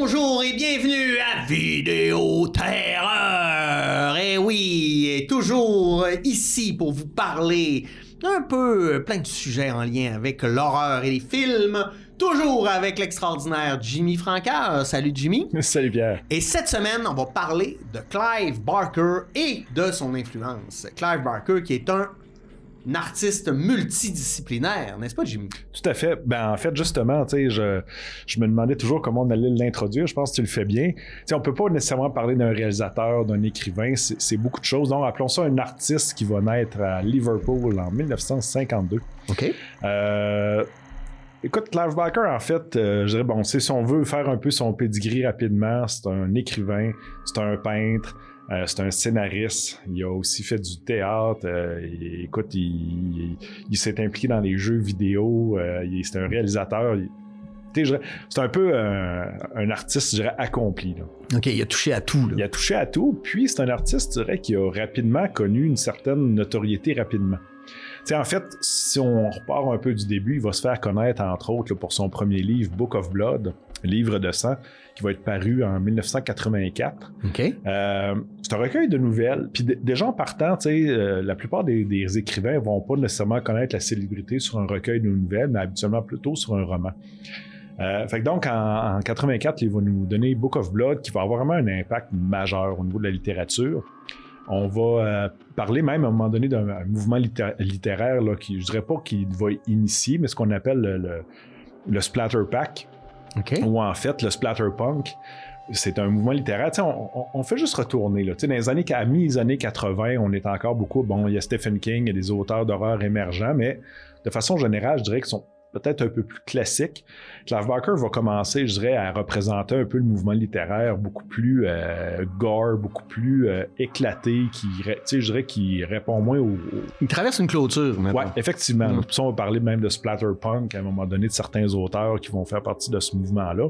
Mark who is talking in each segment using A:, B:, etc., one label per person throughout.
A: Bonjour et bienvenue à Vidéo Terreur. Et oui, toujours ici pour vous parler un peu plein de sujets en lien avec l'horreur et les films. Toujours avec l'extraordinaire Jimmy Francard. Salut Jimmy.
B: Salut Pierre.
A: Et cette semaine, on va parler de Clive Barker et de son influence. Clive Barker qui est un artiste multidisciplinaire, n'est-ce pas, Jimmy?
B: Tout à fait. Ben, en fait, justement, tu sais, je me demandais toujours comment on allait l'introduire. Je pense que tu le fais bien. Tu sais, on peut pas nécessairement parler d'un réalisateur, d'un écrivain. C'est beaucoup de choses. Donc, appelons ça un artiste qui va naître à Liverpool en 1952.
A: OK.
B: Écoute, Clive Barker, en fait, je dirais, bon, si on veut faire un peu son pedigree rapidement, c'est un écrivain, c'est un peintre, c'est un scénariste. Il a aussi fait du théâtre. Écoute, il s'est impliqué dans les jeux vidéo. C'est un réalisateur. C'est un peu un artiste, je dirais, accompli. Là.
A: OK, il a touché à tout. Là.
B: Il a touché à tout. Puis, c'est un artiste, je dirais, qui a rapidement connu une certaine notoriété rapidement. T'sais, en fait, si on repart un peu du début, il va se faire connaître, entre autres, là, pour son premier livre, Book of Blood, Livre de sang, qui va être paru en 1984.
A: OK.
B: C'est un recueil de nouvelles. Puis déjà en partant, la plupart des écrivains vont pas nécessairement connaître la célébrité sur un recueil de nouvelles, mais habituellement plutôt sur un roman. Fait que donc, en 84, il va nous donner Book of Blood, qui va avoir vraiment un impact majeur au niveau de la littérature. On va parler même à un moment donné d'un mouvement littéraire là, qui, je dirais pas qu'il va initier, mais ce qu'on appelle le Splatterpunk,
A: OK.
B: ou en fait le Splatterpunk. C'est un mouvement littéraire. On fait juste retourner. Là. Dans les années, à mi-années 80, on est encore beaucoup... Bon, il y a Stephen King, il y a des auteurs d'horreur émergents, mais de façon générale, je dirais qu'ils sont peut-être un peu plus classique. Clive Barker va commencer, je dirais, à représenter un peu le mouvement littéraire beaucoup plus gore, beaucoup plus éclaté, je dirais, qui répond moins au...
A: Il traverse une clôture, maintenant.
B: Ouais, effectivement. Puis on va parler même de Splatterpunk à un moment donné, de certains auteurs qui vont faire partie de ce mouvement-là.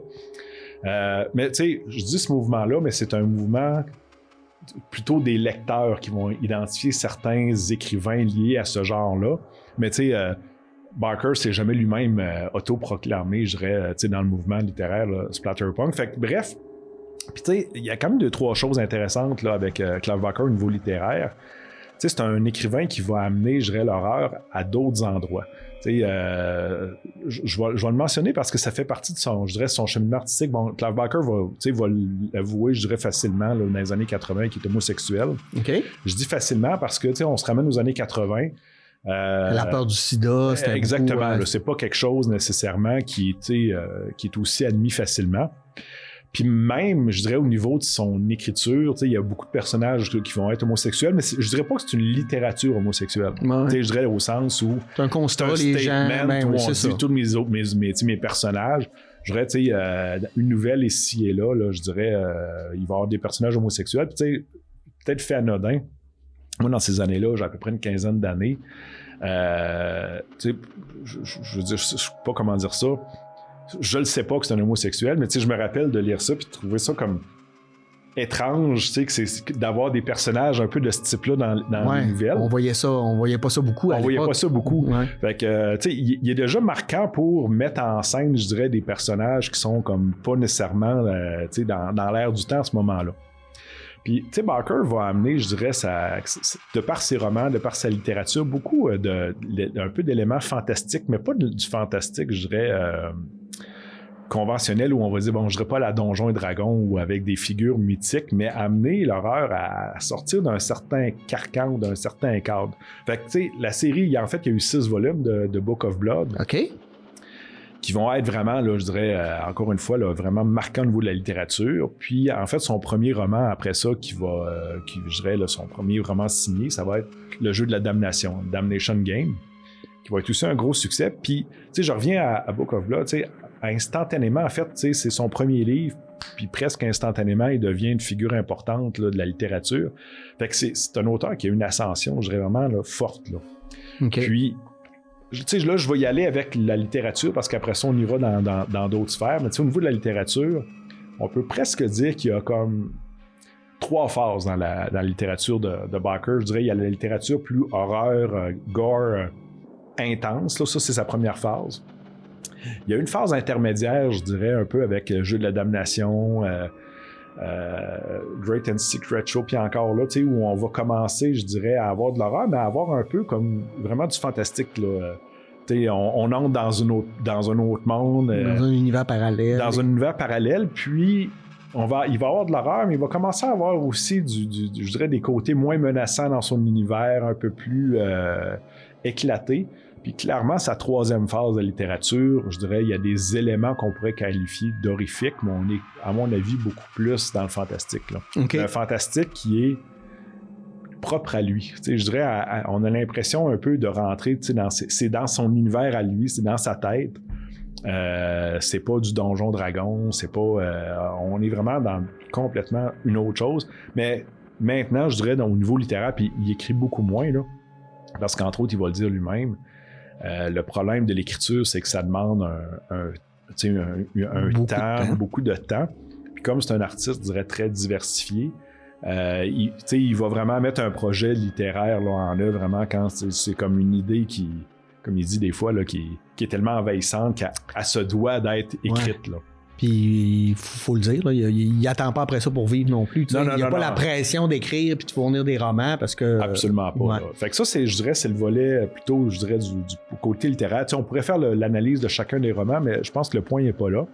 B: Mais tu sais, je dis ce mouvement-là, mais c'est un mouvement plutôt des lecteurs qui vont identifier certains écrivains liés à ce genre-là. Mais tu sais... Barker s'est jamais lui-même autoproclamé, je dirais, dans le mouvement littéraire là, Splatterpunk. Fait que, bref, puis tu sais, il y a quand même 2-3 choses intéressantes là, avec Clive Barker au niveau littéraire. Tu sais, c'est un écrivain qui va amener, je dirais, l'horreur à d'autres endroits. Tu sais, je vais le mentionner parce que ça fait partie de son cheminement artistique. Bon, Clive Barker va l'avouer, je dirais, facilement là, dans les années 80 qu'il est homosexuel.
A: OK.
B: Je dis facilement parce que, tu sais, on se ramène aux années 80.
A: La peur du sida, c'était
B: exactement.
A: beaucoup,
B: c'est pas quelque chose nécessairement qui est aussi admis facilement. Puis même, je dirais, au niveau de son écriture, il y a beaucoup de personnages qui vont être homosexuels, mais je dirais pas que c'est une littérature homosexuelle.
A: Ouais.
B: Je dirais au sens où
A: c'est un constat,
B: c'est un
A: les gens,
B: statement où on
A: c'est
B: dit
A: ça.
B: tous mes personnages. Je dirais, une nouvelle ici et là, je dirais, il va y avoir des personnages homosexuels. Puis peut-être fait anodin. Moi, dans ces années-là, j'ai à peu près une quinzaine d'années. Je veux dire, je sais pas comment dire ça. Je le sais pas que c'est un homosexuel, mais je me rappelle de lire ça puis de trouver ça comme étrange, que c'est d'avoir des personnages un peu de ce type-là dans les nouvelles.
A: On voyait pas ça beaucoup à l'époque.
B: On voyait pas ça beaucoup.
A: Ouais.
B: Fait que, il est déjà marquant pour mettre en scène, je dirais, des personnages qui sont comme pas nécessairement, dans l'air du temps à ce moment-là. Puis, Barker va amener, je dirais, de par ses romans, de par sa littérature, beaucoup un peu d'éléments fantastiques, mais pas du fantastique, je dirais, conventionnel, où on va dire, bon, je dirais pas la Donjons et Dragons ou avec des figures mythiques, mais amener l'horreur à sortir d'un certain carcan ou d'un certain cadre. Fait que, la série, il y a eu 6 volumes de Book of Blood.
A: OK.
B: Qui vont être vraiment, là, je dirais, encore une fois, là, vraiment marquants au niveau de la littérature. Puis, en fait, son premier roman, après ça, je dirais, là, son premier roman signé, ça va être Le jeu de la damnation, Damnation Game, qui va être aussi un gros succès. Puis, je reviens à Book of Blood, instantanément, en fait, c'est son premier livre, puis presque instantanément, il devient une figure importante là, de la littérature. Fait que c'est un auteur qui a une ascension, je dirais, vraiment là, forte. Là.
A: Okay.
B: Puis, là, je vais y aller avec la littérature parce qu'après ça, on ira dans d'autres sphères. Mais au niveau de la littérature, on peut presque dire qu'il y a comme 3 phases dans la littérature de Barker. Je dirais qu'il y a la littérature plus horreur, gore, intense. Là, ça, c'est sa première phase. Il y a une phase intermédiaire, je dirais, un peu avec le jeu de la damnation, Great and Secret Show, puis encore là, tu sais, où on va commencer, je dirais, à avoir de l'horreur, mais à avoir un peu comme vraiment du fantastique, là. On entre dans un autre monde.
A: Dans un univers parallèle.
B: Dans un univers parallèle, puis il va y avoir de l'horreur, mais il va commencer à avoir aussi, je dirais, des côtés moins menaçants dans son univers, un peu plus éclaté. Puis clairement, sa troisième phase de littérature, je dirais, il y a des éléments qu'on pourrait qualifier d'horrifiques, mais on est, à mon avis, beaucoup plus dans le fantastique. Là.
A: Okay.
B: Un fantastique qui est propre à lui. Je dirais, on a l'impression un peu de rentrer, c'est dans son univers à lui, c'est dans sa tête. C'est pas du Donjon Dragon, c'est pas... on est vraiment dans complètement une autre chose. Mais maintenant, je dirais, au niveau littéraire, puis il écrit beaucoup moins, là, parce qu'entre autres, il va le dire lui-même, le problème de l'écriture, c'est que ça demande beaucoup de temps. Puis comme c'est un artiste, je dirais, très diversifié, il va vraiment mettre un projet littéraire là, en œuvre vraiment quand c'est comme une idée qui, comme il dit des fois, là, qui est tellement envahissante qu'elle se doit d'être écrite. Là.
A: Puis il faut le dire, là, il attend pas après ça pour vivre non plus. Il n'y a pas la pression d'écrire puis de fournir des romans parce que...
B: Absolument pas. Ouais. Fait que ça, je dirais, c'est le volet plutôt, je dirais, du côté littéraire. On pourrait faire l'analyse de chacun des romans, mais je pense que le point n'est pas là.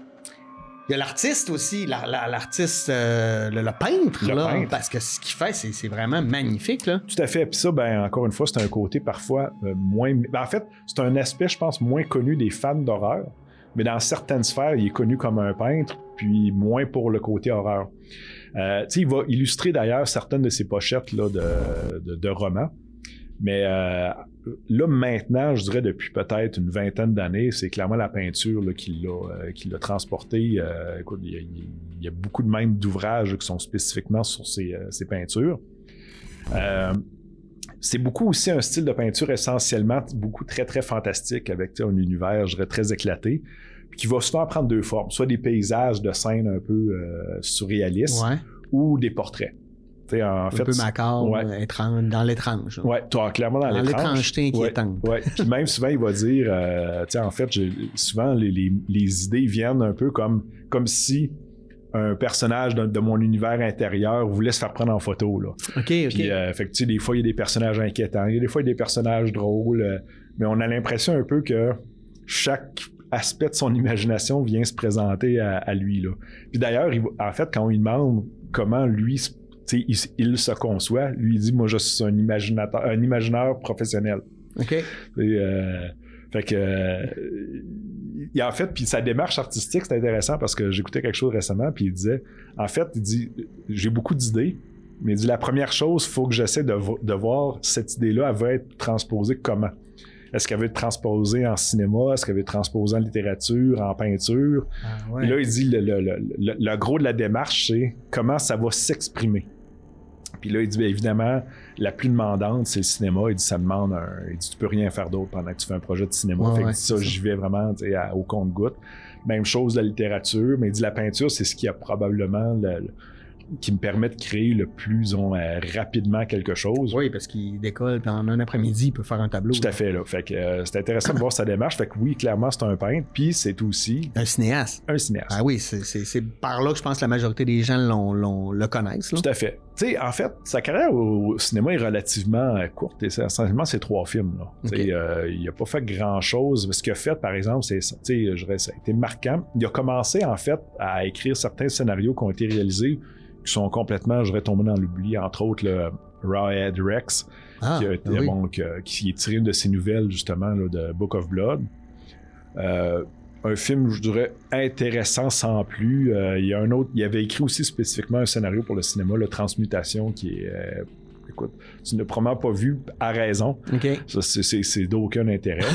A: Il y a l'artiste aussi, l'artiste, le peintre, peintre. Parce que ce qu'il fait, c'est vraiment magnifique. Là.
B: Tout à fait. Puis ça, encore une fois, c'est un côté parfois moins... en fait, c'est un aspect, je pense, moins connu des fans d'horreur. Mais dans certaines sphères, il est connu comme un peintre, puis moins pour le côté horreur. Il va illustrer d'ailleurs certaines de ses pochettes là, de romans. Mais là, maintenant, je dirais depuis peut-être une vingtaine d'années, c'est clairement la peinture là, qui l'a transporté. Écoute, il y a beaucoup de maîtres d'ouvrages qui sont spécifiquement sur ces peintures. C'est beaucoup aussi un style de peinture essentiellement beaucoup très, très fantastique avec un univers, je dirais, très éclaté, qui va souvent prendre deux formes, soit des paysages de scènes un peu surréalistes ou des portraits.
A: Un peu macabre, étrange, dans l'étrange.
B: Oui, clairement dans l'étrange.
A: L'étrangeté inquiétante.
B: Ouais. Puis même souvent, il va dire, en fait, souvent, les idées viennent un peu comme si un personnage de mon univers intérieur voulait se faire prendre en photo. Là.
A: OK.
B: Puis, fait que, des fois, il y a des personnages inquiétants, des fois, il y a des personnages drôles, mais on a l'impression un peu que chaque aspect de son imagination vient se présenter à lui. Là. Puis d'ailleurs, en fait, quand on lui demande comment lui, il se conçoit, lui, il dit « Moi, je suis un imagineur professionnel. »
A: OK.
B: Fait que... en fait, puis sa démarche artistique, c'est intéressant parce que j'écoutais quelque chose récemment, puis il disait, en fait, il dit, j'ai beaucoup d'idées, mais il dit, la première chose, il faut que j'essaie de voir cette idée-là, elle va être transposée comment? Est-ce qu'elle va être transposée en cinéma? Est-ce qu'elle va être transposée en littérature, en peinture? Et là, il dit, le gros de la démarche, c'est comment ça va s'exprimer. Puis là, il dit, bien évidemment, la plus demandante, c'est le cinéma. Il dit, ça demande il dit, tu peux rien faire d'autre pendant que tu fais un projet de cinéma. Fait que ça, j'y vais vraiment au compte-gouttes. Même chose de la littérature, mais il dit, la peinture, c'est ce qui a probablement qui me permet de créer le plus rapidement quelque chose.
A: Oui, parce qu'il décolle, puis en un après-midi, il peut faire un tableau.
B: Tout à fait, là. Fait que c'est intéressant de voir sa démarche. Fait que oui, clairement, c'est un peintre, puis c'est aussi...
A: Un cinéaste.
B: Ah
A: oui, c'est par là que je pense que la majorité des gens le connaissent. Là.
B: Tout à fait. Tu sais, en fait, sa carrière au cinéma est relativement courte, et essentiellement, c'est 3 films, là. Okay. Il n'a pas fait grand-chose. Ce qu'il a fait, par exemple, ça a été marquant. Il a commencé, en fait, à écrire certains scénarios qui ont été réalisés qui sont complètement, je dirais, tombés dans l'oubli. Entre autres, le Rawhead Rex, qui est tiré de ses nouvelles, justement, là, de Book of Blood. Un film, je dirais, intéressant sans plus. Il avait écrit aussi spécifiquement un scénario pour le cinéma, le Transmutation, qui est... écoute, tu ne l'as probablement pas vu à raison.
A: Okay.
B: Ça, c'est d'aucun intérêt.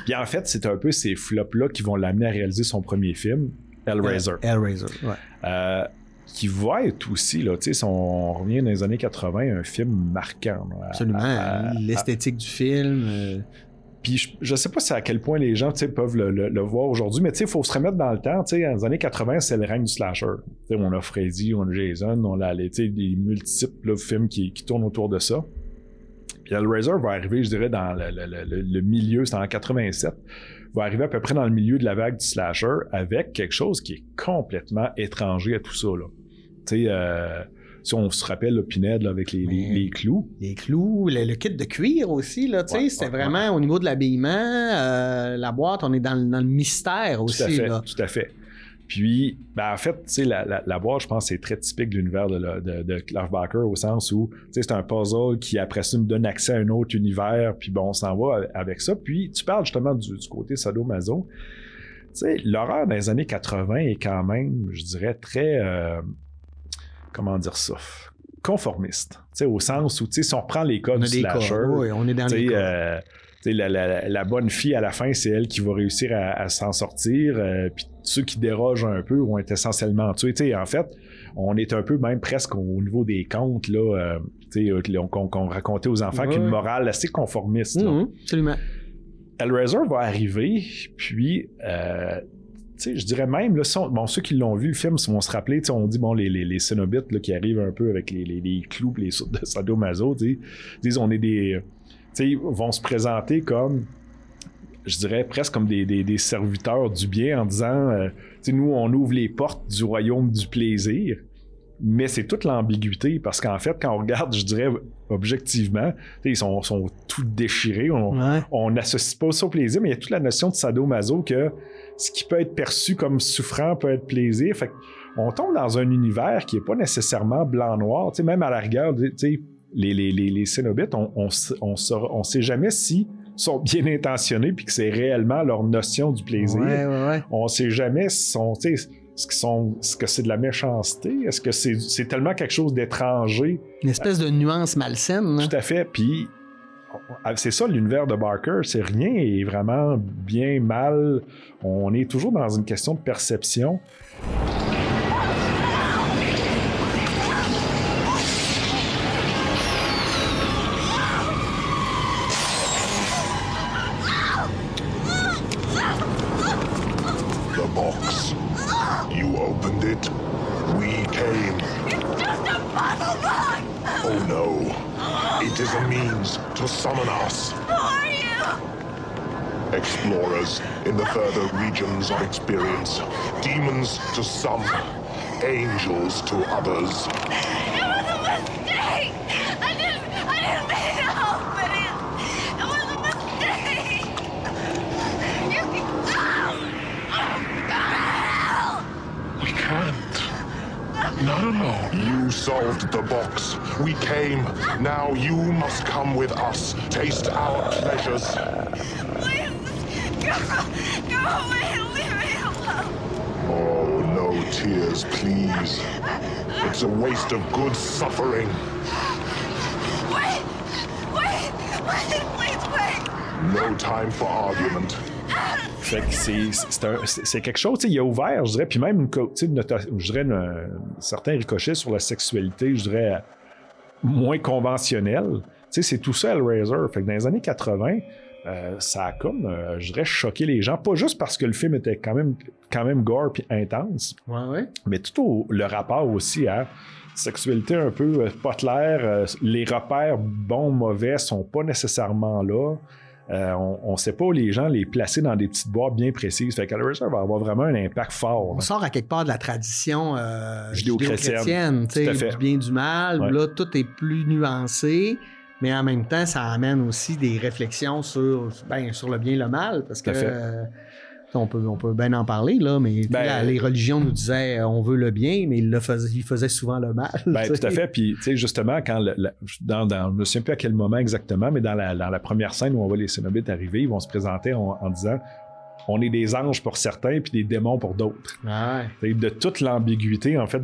B: Puis en fait, c'est un peu ces flops-là qui vont l'amener à réaliser son premier film, Hellraiser.
A: Hellraiser, ouais.
B: Qui va être aussi, là, tu sais, si on revient dans les années 80, un film marquant. Là,
A: absolument. L'esthétique du film.
B: Puis je sais pas à quel point les gens peuvent le voir aujourd'hui, mais il faut se remettre dans le temps. Dans les années 80, c'est le règne du slasher. T'sais, on a Freddy, on a Jason, on a des multiples là, films qui tournent autour de ça. Puis Hellraiser va arriver, je dirais, dans le milieu, c'est en 87, va arriver à peu près dans le milieu de la vague du slasher avec quelque chose qui est complètement étranger à tout ça, là. Tu sais, si on se rappelle, le Pinhead, là, avec les clous.
A: Les clous, le kit de cuir aussi, là, tu sais, c'était vraiment au niveau de l'habillement, la boîte, on est dans le mystère aussi.
B: Tout à fait,
A: là.
B: tout à fait. Puis, ben, en fait, tu sais, la boîte, je pense, c'est très typique de l'univers de Clive Barker au sens où, tu sais, c'est un puzzle qui, après ça, nous donne accès à un autre univers, puis bon, on s'en va avec ça. Puis, tu parles justement du côté sadomaso. Tu sais, l'horreur dans les années 80 est quand même, je dirais, très... comment dire ça? Conformiste. Tu sais, au sens où, tu sais, si on reprend les codes du slasher...
A: Oui, on est dans les codes.
B: La bonne fille, à la fin, c'est elle qui va réussir à s'en sortir. Puis ceux qui dérogent un peu vont être essentiellement tués. En fait, on est un peu même presque au niveau des contes là, qu'on racontait aux enfants, qu'une morale assez conformiste.
A: Absolument.
B: Hellraiser va arriver, puis... je dirais même, là, ceux qui l'ont vu, le film, vont se rappeler, on dit, bon, les Cénobites là, qui arrivent un peu avec les clous et les de sadomaso, disent, on est des... vont se présenter comme, je dirais, presque comme des serviteurs du bien en disant, nous, on ouvre les portes du royaume du plaisir, mais c'est toute l'ambiguïté, parce qu'en fait, quand on regarde, je dirais, objectivement, ils sont tout déchirés, on n'associe pas ça au plaisir, mais il y a toute la notion de sadomaso que ce qui peut être perçu comme souffrant peut être plaisir. Fait qu'on tombe dans un univers qui n'est pas nécessairement blanc-noir. Même à la rigueur, les Cénobites, on sait jamais si sont bien intentionnés puis que c'est réellement leur notion du plaisir. On sait jamais si est-ce que c'est de la méchanceté? Est-ce que c'est tellement quelque chose d'étranger?
A: Une espèce de nuance malsaine. Là.
B: Tout à fait. Puis c'est ça l'univers de Barker, c'est rien est vraiment bien, mal. On est toujours dans une question de perception.
C: The box. You opened it. We came.
D: It's just a puzzle box!
C: Oh no. It is a means to summon us.
D: Who are you?
C: Explorers in the further regions of experience. Demons to some, angels to others.
D: It was a mistake! I didn't mean to open it! It was a mistake! You can... Oh,
C: We can't. Not alone. You solved the box. We came. Now you must come with us. Taste our pleasures.
D: please! Go away and leave me alone!
C: Oh, no tears, please. It's a waste of good suffering.
D: Wait! Please wait!
C: No time for argument.
B: Fait que c'est quelque chose, il a ouvert, je dirais, puis même, je dirais, un certain ricochet sur la sexualité, je dirais, moins conventionnelle. C'est tout ça, Hellraiser. Fait que dans les années 80, ça a comme, je dirais, choqué les gens, pas juste parce que le film était quand même gore puis intense, mais tout le rapport aussi à sexualité un peu pas claire, les repères bons, mauvais sont pas nécessairement là. On ne sait pas les gens les placer dans des petites boîtes bien précises. Fait que Hellraiser va avoir vraiment un impact fort.
A: On sort à quelque part de la tradition
B: judéo-chrétienne,
A: du bien du mal.
B: Ouais.
A: Là, tout est plus nuancé, mais en même temps, ça amène aussi des réflexions sur le bien et le mal, parce que on peut bien en parler, là, mais les religions nous disaient on veut le bien, mais ils faisaient souvent le mal.
B: Tout à fait. Puis, justement, quand je ne me souviens plus à quel moment exactement, mais dans la première scène où on voit les Cénobites arriver, ils vont se présenter en disant on est des anges pour certains puis des démons pour d'autres. De toute l'ambiguïté, en fait,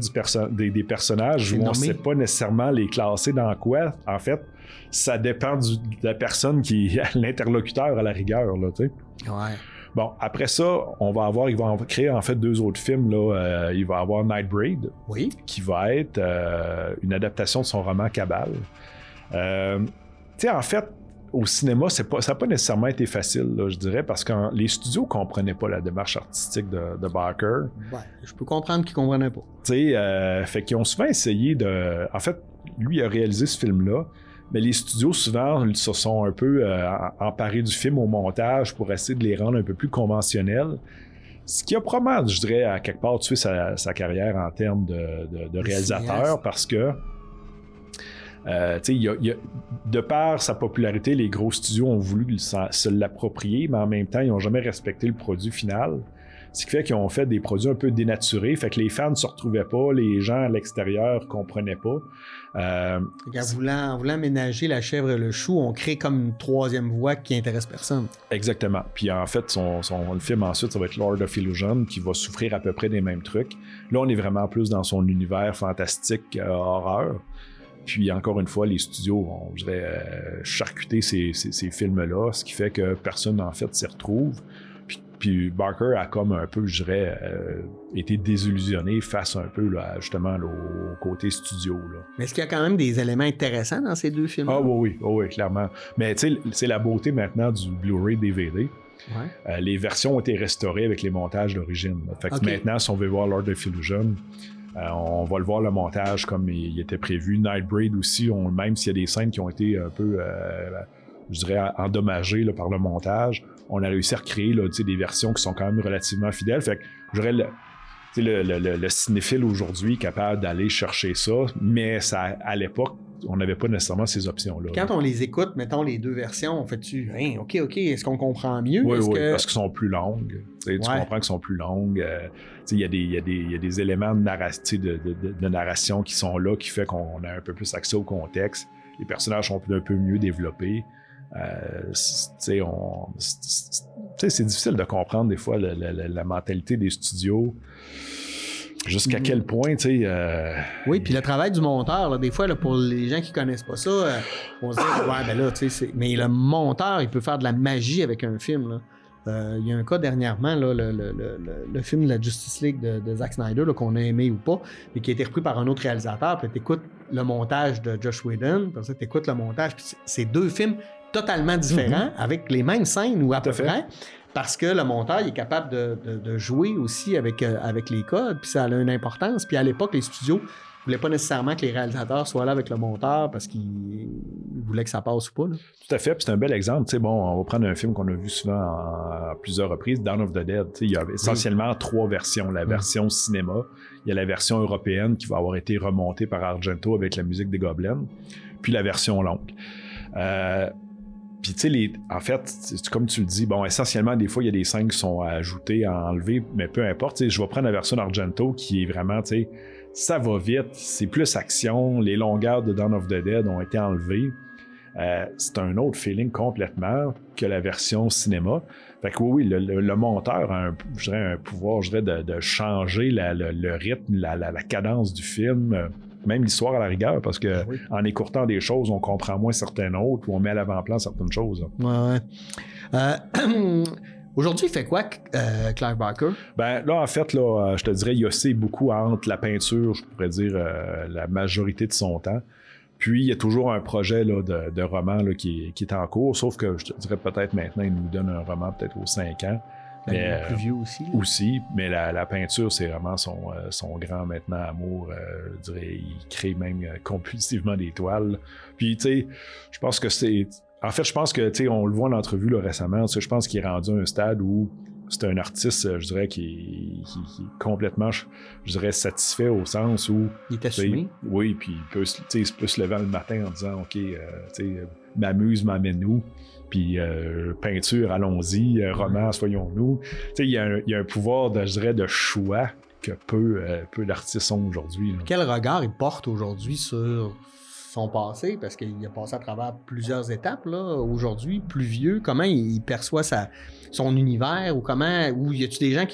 B: des personnages où on ne sait pas nécessairement les classer dans quoi. En fait, ça dépend de la personne qui est l'interlocuteur à la rigueur, là, tu sais. Bon, après ça, ils vont créer en fait 2 autres films. Là. Il va y avoir Nightbreed, qui va être une adaptation de son roman Cabal. Tu sais, en fait, au cinéma, ça n'a pas nécessairement été facile, là, je dirais, parce que les studios ne comprenaient pas la démarche artistique de Barker.
A: Je peux comprendre qu'ils ne comprenaient pas.
B: Tu sais, fait qu'ils ont souvent essayé de... En fait, lui, il a réalisé ce film-là, Mais les studios, souvent, ils se sont un peu emparés du film au montage pour essayer de les rendre un peu plus conventionnels. Ce qui a probablement, je dirais, à quelque part tué sa carrière en termes de réalisateur, parce que de par sa popularité, les gros studios ont voulu se l'approprier, mais en même temps, ils n'ont jamais respecté le produit final. Ce qui fait qu'ils ont fait des produits un peu dénaturés, fait que les fans ne se retrouvaient pas, les gens à l'extérieur ne comprenaient pas.
A: En voulant ménager la chèvre et le chou, on crée comme une troisième voie qui intéresse personne.
B: Exactement. Puis en fait, le film ensuite, ça va être Lord of Illusion, qui va souffrir à peu près des mêmes trucs. Là, on est vraiment plus dans son univers fantastique, horreur. Puis encore une fois, les studios vont, je dirais, charcuter ces films-là, ce qui fait que personne, en fait, s'y retrouve. Puis Barker a comme un peu, je dirais, été désillusionné face un peu, là, justement, là, au côté studio. Là.
A: Mais est-ce qu'il y a quand même des éléments intéressants dans ces deux films?
B: Ah oui, clairement. Mais tu sais, c'est la beauté maintenant du Blu-ray DVD. Ouais. Les versions ont été restaurées avec les montages d'origine. Fait que maintenant, si on veut voir Lord of Illusion, on va le voir le montage comme il était prévu. Nightbreed aussi, même s'il y a des scènes qui ont été un peu, je dirais, endommagées là, par le montage, on a réussi à recréer là, des versions qui sont quand même relativement fidèles. Fait que je dirais le cinéphile aujourd'hui est capable d'aller chercher ça, mais ça, à l'époque, on n'avait pas nécessairement ces options-là.
A: Quand on les écoute, mettons les deux versions, on fait-tu OK, est-ce qu'on comprend mieux?
B: Oui, parce qu'elles sont plus longues. Tu comprends qu'elles sont plus longues. Il y a des éléments de narration qui sont là, qui fait qu'on a un peu plus accès au contexte. Les personnages sont un peu mieux développés. C'est difficile de comprendre des fois la mentalité des studios. Jusqu'à quel point, tu sais...
A: Oui, puis le travail du monteur, là, des fois, là, pour les gens qui connaissent pas ça, on se dit, ouais, ben là, tu sais, mais le monteur, il peut faire de la magie avec un film, là. Il y a un cas dernièrement, là, le film de la Justice League de Zack Snyder, là, qu'on a aimé ou pas, mais qui a été repris par un autre réalisateur, puis t'écoutes le montage de Joss Whedon, puis t'écoutes le montage, puis c'est deux films totalement différents, avec les mêmes scènes ou à peu près, parce que le monteur il est capable de jouer aussi avec les codes, puis ça a une importance. Puis à l'époque, les studios ne voulaient pas nécessairement que les réalisateurs soient là avec le monteur parce qu'ils voulaient que ça passe ou pas. Là.
B: Tout à fait, puis c'est un bel exemple. Tu sais, bon, on va prendre un film qu'on a vu souvent à plusieurs reprises, Dawn of the Dead. Tu sais, il y a essentiellement trois versions. La version cinéma, il y a la version européenne qui va avoir été remontée par Argento avec la musique des Gobelins, puis la version longue. Puis, tu sais, en fait, comme tu le dis, bon, essentiellement, des fois, il y a des scènes qui sont ajoutées, enlevées, mais peu importe. Tu sais, je vais prendre la version d'Argento qui est vraiment, tu sais, ça va vite, c'est plus action, les longueurs de Dawn of the Dead ont été enlevées. C'est un autre feeling complètement que la version cinéma. Fait que oui, le monteur a un pouvoir, je dirais, de changer le rythme, la cadence du film. Même l'histoire à la rigueur, parce que en écourtant des choses, on comprend moins certaines autres ou on met à l'avant-plan certaines choses.
A: Ouais. Aujourd'hui, il fait quoi, Clive Barker?
B: Ben là, en fait, là, je te dirais, il oscille beaucoup entre la peinture, je pourrais dire, la majorité de son temps. Puis, il y a toujours un projet là, de roman là, qui est en cours, sauf que je te dirais peut-être maintenant, il nous donne un roman peut-être aux 5 ans.
A: Mais plus vieux aussi.
B: Aussi, mais la peinture, c'est vraiment son grand maintenant amour. Je dirais, il crée même compulsivement des toiles. Puis, tu sais, je pense que c'est... En fait, je pense que, tu sais, on le voit en entrevue là, récemment, je pense qu'il est rendu à un stade où c'est un artiste, je dirais, qui est complètement, je dirais, satisfait au sens où...
A: Il est assumé.
B: Oui, puis il peut se lever le matin en disant, OK, tu sais, m'amuse, m'amène-nous. Puis peinture, allons-y, roman, soyons-nous. Tu sais, il y a un pouvoir, je dirais, de choix que peu d'artistes ont aujourd'hui. Là.
A: Quel regard il porte aujourd'hui sur son passé? Parce qu'il a passé à travers plusieurs étapes, là, aujourd'hui, plus vieux. Comment il perçoit son univers? Ou y a-tu des gens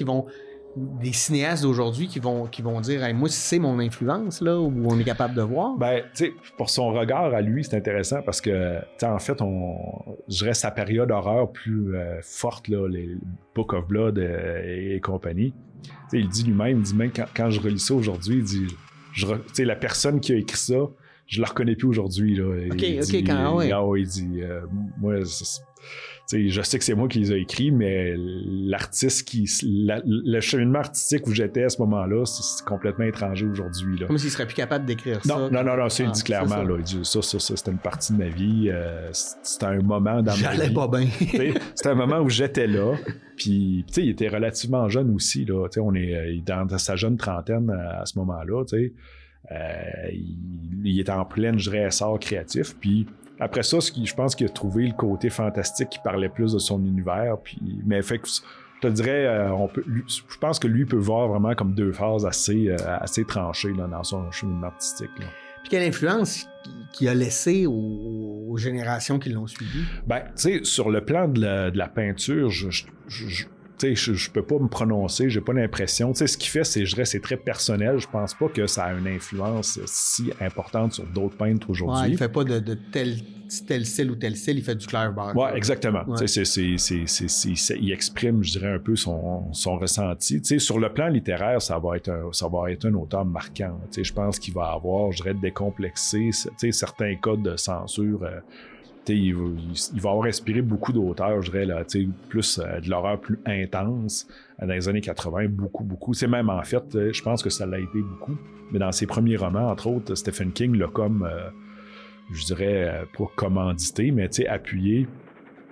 A: des cinéastes d'aujourd'hui qui vont dire hey, moi c'est mon influence là où on est capable de voir.
B: Ben tu sais pour son regard à lui c'est intéressant parce que tu sais en fait je dirais sa période horreur plus forte là les Book of Blood et compagnie. Tu sais il dit lui-même quand je relis ça aujourd'hui il dit tu sais la personne qui a écrit ça je la reconnais plus aujourd'hui là.
A: Il dit
B: moi sais, je sais que c'est moi qui les ai écrits, mais l'artiste le cheminement artistique où j'étais à ce moment-là, c'est complètement étranger aujourd'hui. Là.
A: Comme s'il serait plus capable d'écrire ça.
B: Non, ça, il dit clairement. Là, il dit, ça, c'était une partie de ma vie. C'était un moment dans ma vie.
A: J'allais pas bien.
B: C'était un moment où j'étais là. Puis, tu sais, il était relativement jeune aussi. Là, on est dans sa jeune trentaine à ce moment-là. Tu sais. Il était en pleine, je dirais, essor créatif. Puis après ça, je pense qu'il a trouvé le côté fantastique qui parlait plus de son univers. Puis, mais fait que je te dirais, je pense que lui peut voir vraiment comme deux phases assez tranchées là, dans son cheminement artistique. Là.
A: Puis quelle influence qu'il a laissé aux générations qui l'ont suivi?
B: Ben, tu sais, sur le plan de la peinture, je peux pas me prononcer, j'ai pas l'impression. Tu sais, ce qu'il fait, c'est très personnel. Je pense pas que ça a une influence si importante sur d'autres peintres aujourd'hui.
A: Ouais, il fait pas de tel style ou tel style, il fait du Clive Barker.
B: Ouais, exactement.
A: Ouais.
B: Tu sais, il exprime, je dirais, un peu son ressenti. Tu sais, sur le plan littéraire, ça va être un auteur marquant. Tu sais, je pense qu'il va avoir, je dirais, décomplexé, tu sais, certains codes de censure. Il va avoir inspiré beaucoup d'auteurs, je dirais, là, plus de l'horreur plus intense dans les années 80, beaucoup. C'est même, en fait, je pense que ça l'a été beaucoup. Mais dans ses premiers romans, entre autres, Stephen King l'a comme, je dirais, pas commandité, mais appuyé.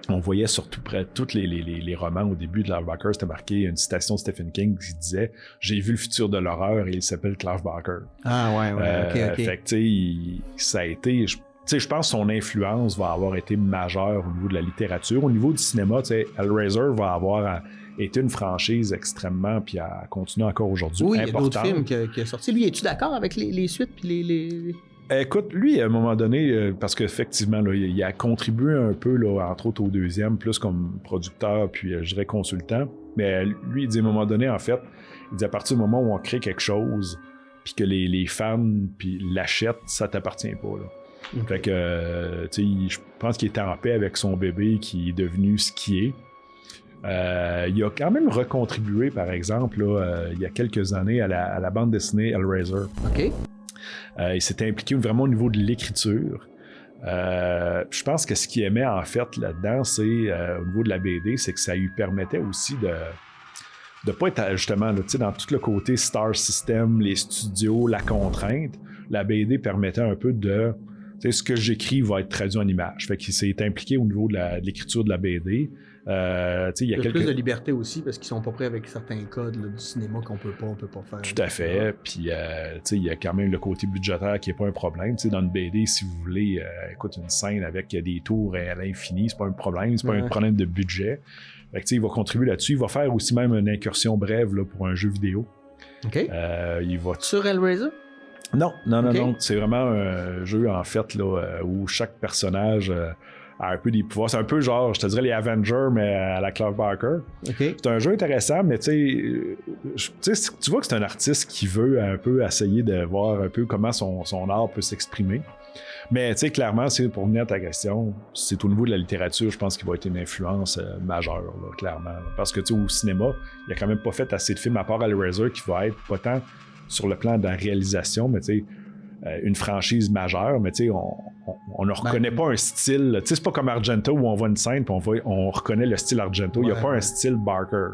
B: On voyait surtout près de tous les romans au début de Clive Barker, c'était marqué une citation de Stephen King qui disait « J'ai vu le futur de l'horreur et il s'appelle Clive Barker ».
A: Ah ouais, ok.
B: Fait que, tu sais, ça a été... je pense que son influence va avoir été majeure au niveau de la littérature. Au niveau du cinéma, Hellraiser va avoir été une franchise extrêmement, puis elle continue encore aujourd'hui.
A: Oui, il y a d'autres films qui a sorti. Lui, es-tu d'accord avec les suites puis les...
B: Écoute, lui, à un moment donné, parce qu'effectivement, là, il a contribué un peu, là, entre autres au deuxième, plus comme producteur, puis je dirais consultant. Mais lui, il dit à un moment donné, en fait, il dit à partir du moment où on crée quelque chose, puis que les fans puis l'achètent, ça t'appartient pas, là. Fait que, tu sais, je pense qu'il était en paix avec son bébé qui est devenu ce qui est. Il a quand même recontribué, par exemple, là, il y a quelques années à la bande dessinée Hellraiser.
A: OK.
B: Il s'était impliqué vraiment au niveau de l'écriture. Je pense que ce qu'il aimait, en fait, là-dedans, c'est, au niveau de la BD, c'est que ça lui permettait aussi de pas être, justement, là, dans tout le côté Star System, les studios, la contrainte. La BD permettait un peu de... ce que j'écris va être traduit en images. Fait qu'il s'est impliqué au niveau de l'écriture de la BD. Il y a
A: plus de liberté aussi parce qu'ils sont pas prêts avec certains codes là, du cinéma on peut pas faire.
B: Tout à fait. Puis il y a quand même le côté budgétaire qui est pas un problème. Dans une BD, si vous voulez, écoute, une scène avec des tours à l'infini, c'est pas un problème, c'est pas un problème de budget. Fait que, il va contribuer là-dessus. Il va faire aussi même une incursion brève là, pour un jeu vidéo.
A: OK.
B: Il va...
A: Sur Hellraiser?
B: Non.
A: Okay.
B: C'est vraiment un jeu, en fait, là, où chaque personnage a un peu des pouvoirs. C'est un peu genre, je te dirais, les Avengers, mais à la Clive Barker.
A: Okay.
B: C'est un jeu intéressant, mais tu vois que c'est un artiste qui veut un peu essayer de voir un peu comment son art peut s'exprimer. Mais clairement, pour venir à ta question, c'est au niveau de la littérature, je pense qu'il va être une influence majeure, là, clairement. Là. Parce que au cinéma, il a quand même pas fait assez de films à part Hellraiser qui va être pas tant sur le plan de la réalisation, mais une franchise majeure, mais on ne reconnaît pas un style. C'est pas comme Argento où on voit une scène et on reconnaît le style Argento. Il n'y a pas un style Barker.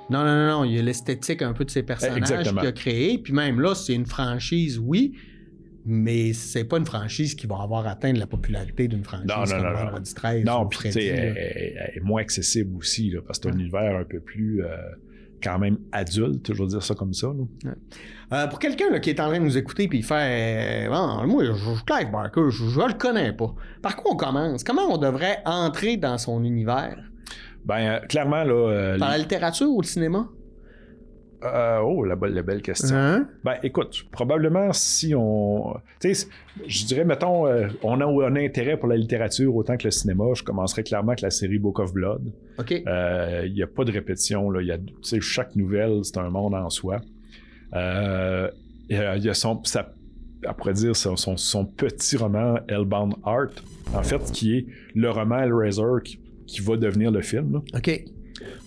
B: Là,
A: non. Il y a l'esthétique un peu de ses personnages qu'il a créé. Puis même là, c'est une franchise, oui, mais c'est pas une franchise qui va avoir atteint la popularité d'une franchise comme Vendredi 13.
B: Non, puis elle est moins accessible aussi, là, parce que c'est un univers un peu plus... quand même adulte, je veux dire ça comme ça.
A: Là. Pour quelqu'un là, qui est en train de nous écouter puis il fait moi, Clive Barker, je le connais pas. Par quoi on commence? Comment on devrait entrer dans son univers? Ben,
B: clairement, là...
A: Par la littérature ou le cinéma?
B: La belle question. Hein? Ben, écoute, probablement si on... Tu sais, je dirais, mettons, on a un intérêt pour la littérature autant que le cinéma, je commencerai clairement avec la série Book of Blood.
A: OK.
B: Il n'y a pas de répétition, là. Chaque nouvelle, c'est un monde en soi. Il y a son petit roman Hellbound Heart, en fait, qui est le roman Hellraiser qui va devenir le film. Là.
A: OK.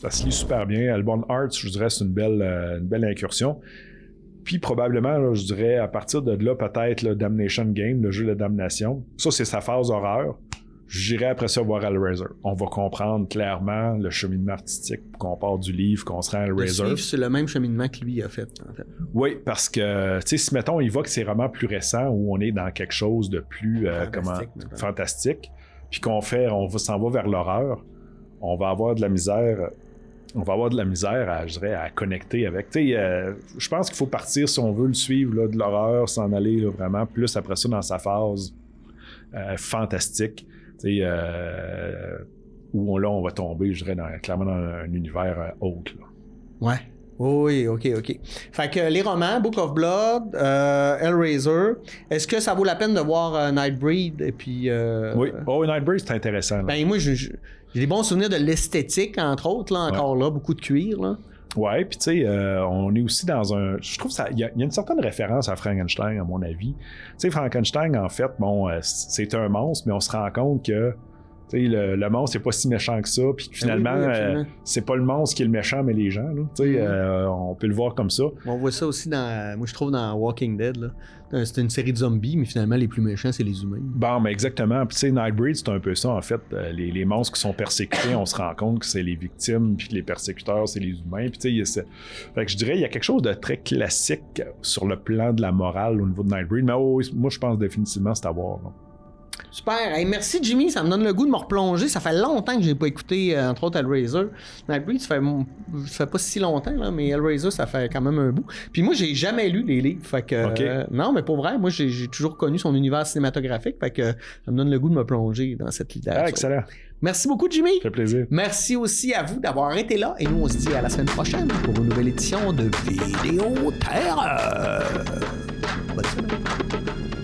B: Ça se lit super bien. Hellbound Heart, je dirais, c'est une belle incursion. Puis probablement, là, je dirais, à partir de là, peut-être le Damnation Game, le jeu de la damnation. Ça, c'est sa phase horreur. J'irai après ça voir Hellraiser. On va comprendre clairement le cheminement artistique qu'on part du livre, qu'on se rend à Hellraiser.
A: Le livre, c'est le même cheminement que lui a fait, en fait.
B: Oui, parce que, tu sais, si mettons, il voit que c'est vraiment plus récent, où on est dans quelque chose de plus fantastique, puis qu'on s'en va vers l'horreur, on va avoir de la misère. À connecter avec. Tu sais, je pense qu'il faut partir, si on veut le suivre, là, de l'horreur, s'en aller là, vraiment plus après ça dans sa phase fantastique. Tu sais, où on va tomber, je dirais, clairement dans un univers autre. Là.
A: Ouais. Oui, ok. Fait que les romans, Book of Blood, Hellraiser, est-ce que ça vaut la peine de voir Nightbreed et puis...
B: Oui, Nightbreed, c'est intéressant. Là.
A: Ben moi, j'ai des bons souvenirs de l'esthétique, entre autres, là, encore là, beaucoup de cuir, là.
B: Ouais, puis tu sais, on est aussi dans un... Je trouve qu'il y a une certaine référence à Frankenstein, à mon avis. Tu sais, Frankenstein, en fait, bon, c'est un monstre, mais on se rend compte que le monstre, c'est pas si méchant que ça, puis finalement, c'est pas le monstre qui est le méchant, mais les gens, là. On peut le voir comme ça.
A: On voit ça aussi moi je trouve dans Walking Dead, là. C'est une série de zombies, mais finalement, les plus méchants, c'est les humains.
B: Bon, mais exactement. Puis tu sais, Nightbreed, c'est un peu ça, en fait. Les monstres qui sont persécutés, on se rend compte que c'est les victimes, puis que les persécuteurs, c'est les humains. Puis tu sais, fait que je dirais, il y a quelque chose de très classique sur le plan de la morale au niveau de Nightbreed, mais moi, je pense définitivement c'est à voir, là.
A: Super. Hey, merci, Jimmy. Ça me donne le goût de me replonger. Ça fait longtemps que je n'ai pas écouté, entre autres, Hellraiser. Nightbreed, ça fait pas si longtemps, là, mais Hellraiser, ça fait quand même un bout. Puis moi, j'ai jamais lu les livres. Fait que, non, mais pour vrai, moi, j'ai toujours connu son univers cinématographique. Fait que ça me donne le goût de me plonger dans cette littérature.
B: Ah, excellent.
A: Merci beaucoup, Jimmy.
B: Ça fait plaisir.
A: Merci aussi à vous d'avoir été là. Et nous, on se dit à la semaine prochaine pour une nouvelle édition de Vidéo Terreur. Bonne semaine.